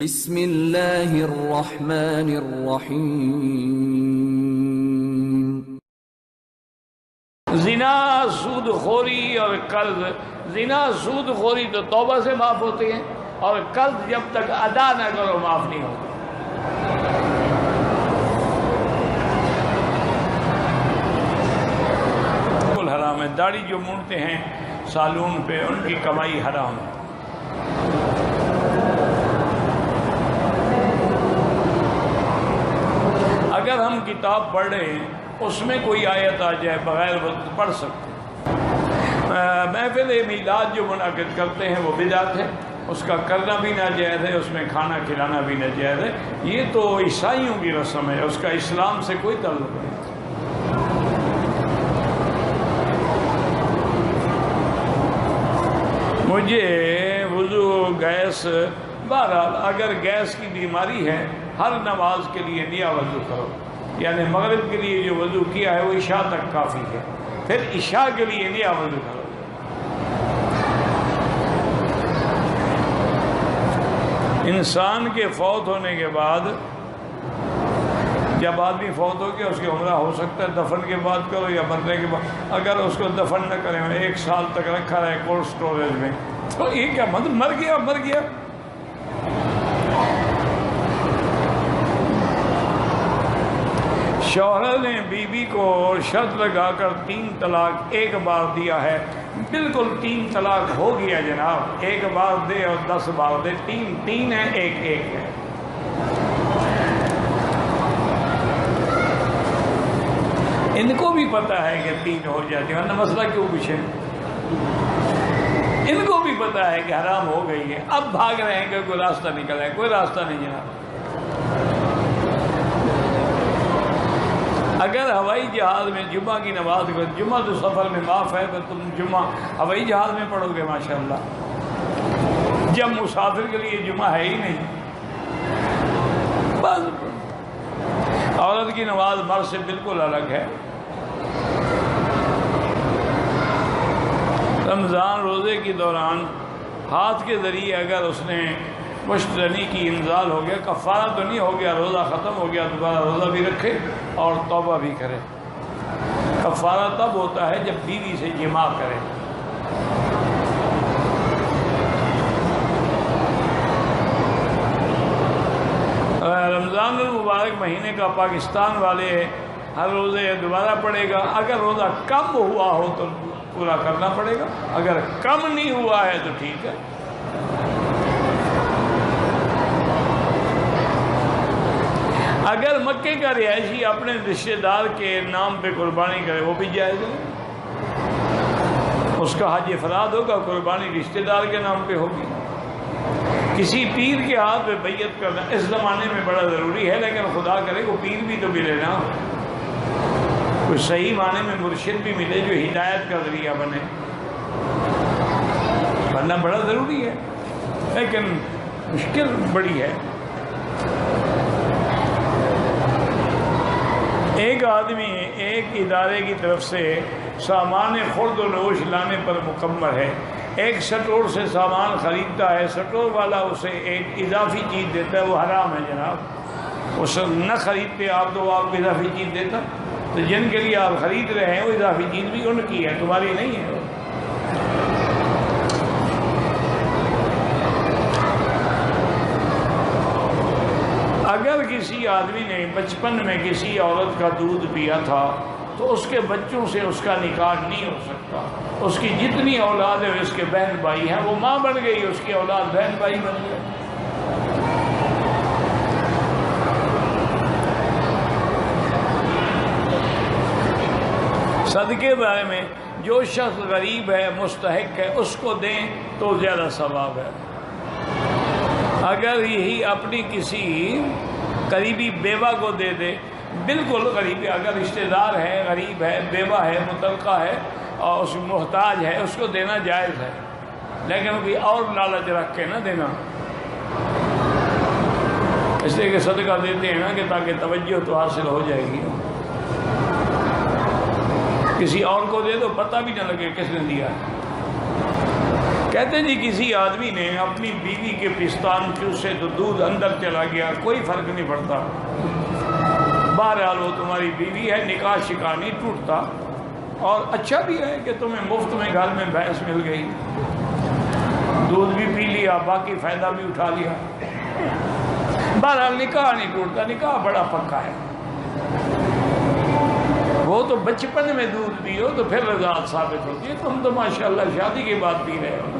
بسم اللہ الرحمن الرحیم۔ زنا، سود خوری اور قرض۔ زنا، سود خوری تو توبہ سے معاف ہوتے ہیں، اور قرض جب تک ادا نہ کرو معاف نہیں ہوتا۔ بالکل حرام ہے۔ داڑھی جو مونڈتے ہیں سالون پہ، ان کی کمائی حرام ہے۔ اگر ہم کتاب پڑھ رہے ہیں، اس میں کوئی آیت آ جائے بغیر وقت پڑھ سکتے ہیں۔ محفل میلاد جو منعقد کرتے ہیں وہ بدعت ہے، اس کا کرنا بھی ناجائز ہے، اس میں کھانا کھلانا بھی ناجائز ہے۔ یہ تو عیسائیوں کی رسم ہے، اس کا اسلام سے کوئی تعلق نہیں۔ مجھے وضو، گیس، بہرحال اگر گیس کی بیماری ہے، ہر نماز کے لیے نیا وضو کرو، یعنی مغرب کے لیے جو وضو کیا ہے وہ عشاء تک کافی ہے، پھر عشاء کے لیے نیا وضو کرو۔ انسان کے فوت ہونے کے بعد، جب آدمی فوت ہو گیا اس کی عمرہ ہو سکتا ہے دفن کے بعد کرو یا مرنے کے بعد۔ اگر اس کو دفن نہ کریں، 1 سال تک رکھا رہے کولڈ سٹوریج میں، تو یہ کیا مطلب؟ مر گیا۔ شوہر نے بیوی کو شرط لگا کر 3 طلاق 1 بار دیا ہے، بالکل 3 طلاق ہو گیا جناب۔ 1 بار دے اور 10 بار دے، 3 ہے، 1 ہے۔ ان کو بھی پتا ہے کہ 3 ہو جاتی ہے، ورنہ مسئلہ کیوں پوچھے؟ ان کو بھی پتا ہے کہ حرام ہو گئی ہے، اب بھاگ رہے ہیں کہ کوئی راستہ نکل ہے۔ کوئی راستہ نہیں جناب۔ اگر ہوائی جہاز میں جمعہ کی نماز کو، جمعہ تو سفر میں معاف ہے، تو تم جمعہ ہوائی جہاز میں پڑھو گے ماشاءاللہ، جب مسافر کے لیے جمعہ ہے ہی نہیں۔ بس عورت کی نماز مرد سے بالکل الگ ہے۔ رمضان روزے کے دوران ہاتھ کے ذریعے اگر اس نے مشترنی کی انزال ہو گیا، کفارہ تو نہیں ہو گیا، روزہ ختم ہو گیا، دوبارہ روزہ بھی رکھے اور توبہ بھی کرے۔ کفارہ تب ہوتا ہے جب بیوی سے جماع کرے۔ رمضان المبارک مہینے کا پاکستان والے ہر روزے دوبارہ پڑے گا۔ اگر روزہ کم ہوا ہو تو پورا کرنا پڑے گا، اگر کم نہیں ہوا ہے تو ٹھیک ہے۔ اگر مکے کا رہائشی اپنے رشتہ دار کے نام پہ قربانی کرے وہ بھی جائز ہے۔ اس کا حج افراد ہوگا، قربانی رشتہ دار کے نام پہ ہوگی۔ کسی پیر کے ہاتھ پہ بیعت کرنا اس زمانے میں بڑا ضروری ہے، لیکن خدا کرے وہ پیر بھی تو ملے نا، کوئی صحیح معنی میں مرشد بھی ملے جو ہدایت کا ذریعہ بنے، بننا بڑا ضروری ہے، لیکن مشکل بڑی ہے۔ ایک آدمی ایک ادارے کی طرف سے سامان خرد و نوش لانے پر مکمل ہے، ایک سٹور سے سامان خریدتا ہے، سٹور والا اسے ایک اضافی چیز دیتا ہے، وہ حرام ہے جناب۔ اس نہ خریدتے آپ تو وہ آپ کو اضافی چیز دیتا، تو جن کے لیے آپ خرید رہے ہیں وہ اضافی چیز بھی ان کی ہے، تمہاری نہیں ہے۔ اگر کسی آدمی نے بچپن میں کسی عورت کا دودھ پیا تھا تو اس کے بچوں سے اس کا نکاح نہیں ہو سکتا۔ اس کی جتنی اولاد ہے اس کے بہن بھائی ہیں، وہ ماں بن گئی، اس کی اولاد بہن بھائی بن گئے۔ صدقے بارے میں جو شخص غریب ہے، مستحق ہے، اس کو دیں تو زیادہ ثواب ہے۔ اگر یہی اپنی کسی قریبی بیوہ کو دے دے، بالکل غریب، اگر رشتہ دار ہے، غریب ہے، بیوہ ہے، مطلقہ ہے اور اس محتاج ہے، اس کو دینا جائز ہے، لیکن کوئی اور لالچ رکھ کے نہ دینا، اس لیے کہ صدقہ دیتے ہیں نا کہ تاکہ توجہ تو حاصل ہو جائے گی۔ کسی اور کو دے دو، پتہ بھی نہ لگے کس نے دیا ہے۔ کہتے ہیں جی کسی آدمی نے اپنی بیوی کے پستان چوسے تو دودھ اندر چلا گیا، کوئی فرق نہیں پڑتا، بہرحال وہ تمہاری بیوی ہے، نکاح شکاح نہیں ٹوٹتا، اور اچھا بھی ہے کہ تمہیں مفت میں گھر میں بھینس مل گئی، دودھ بھی پی لیا، باقی فائدہ بھی اٹھا لیا، بہرحال نکاح نہیں ٹوٹتا، نکاح بڑا پکا ہے۔ وہ تو بچپن میں دودھ پیو تو پھر رضاعت ثابت ہوتی ہے، تم تو ماشاءاللہ شادی کے بعد پی رہے ہو۔